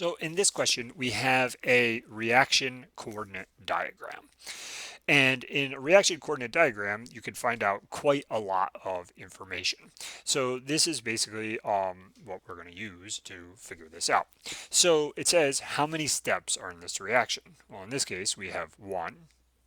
So in this question, we have a reaction coordinate diagram. And in a reaction coordinate diagram, you can find out quite a lot of information. So this is basically what we're going to use to figure this out. So it says how many steps are in this reaction. Well, in this case, we have 1,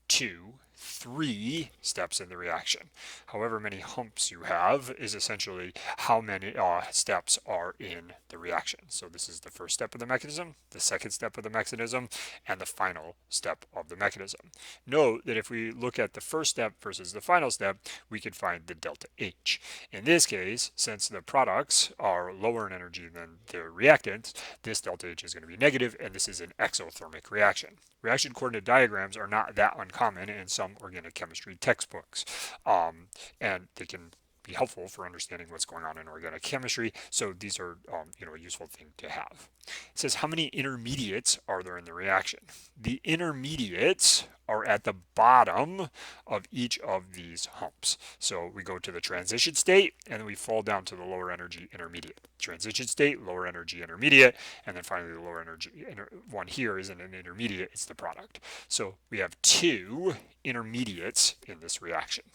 2, 3 steps in the reaction. However many humps you have is essentially how many steps are in the reaction. So this is the first step of the mechanism, the second step of the mechanism, and the final step of the mechanism. Note that if we look at the first step versus the final step, we can find the delta H. In this case, since the products are lower in energy than the reactants, this delta H is going to be negative, and this is an exothermic reaction. Reaction coordinate diagrams are not that uncommon in some organic chemistry textbooks, and they can be helpful for understanding what's going on in organic chemistry. So these are a useful thing to have. It says how many intermediates are there in the reaction? The intermediates are at the bottom of each of these humps. So we go to the transition state and then we fall down to the lower energy intermediate. Transition state, lower energy intermediate, and then finally the lower energy one here isn't an intermediate, it's the product. So we have 2 intermediates in this reaction.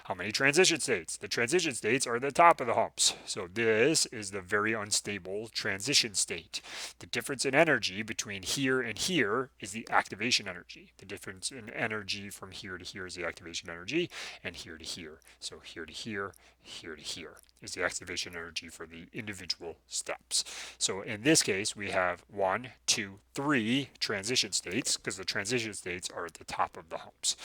How many transition states? The transition states are the top of the humps. So this is the very unstable transition state. The difference in energy between here and here is the activation energy. The difference in energy from here to here is the activation energy, and here to here. So here to here, here to here is the activation energy for the individual steps. So in this case, we have 1, 2, 3 transition states, because the transition states are at the top of the humps.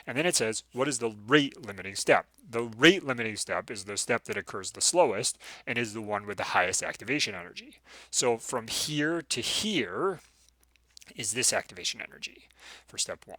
And then it says, what is the rate limiting step? The rate limiting step is the step that occurs the slowest and is the one with the highest activation energy. So from here to here is this activation energy for step 1.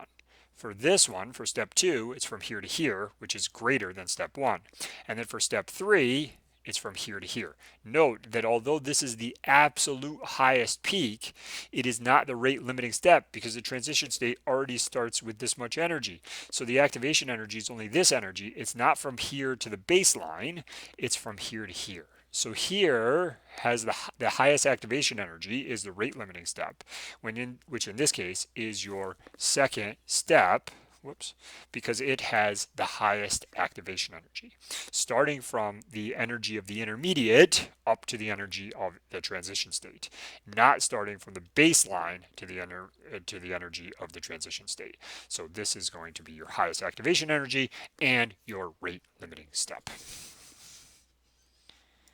For this one, for step 2, it's from here to here, which is greater than step 1. And then for step 3, it's from here to here. Note that although this is the absolute highest peak, it is not the rate limiting step because the transition state already starts with this much energy. So the activation energy is only this energy. It's not from here to the baseline, it's from here to here. So here has the highest activation energy is the rate limiting step, which in this case is your second step, because it has the highest activation energy, starting from the energy of the intermediate up to the energy of the transition state, not starting from the baseline to the energy of the transition state. So this is going to be your highest activation energy and your rate limiting step.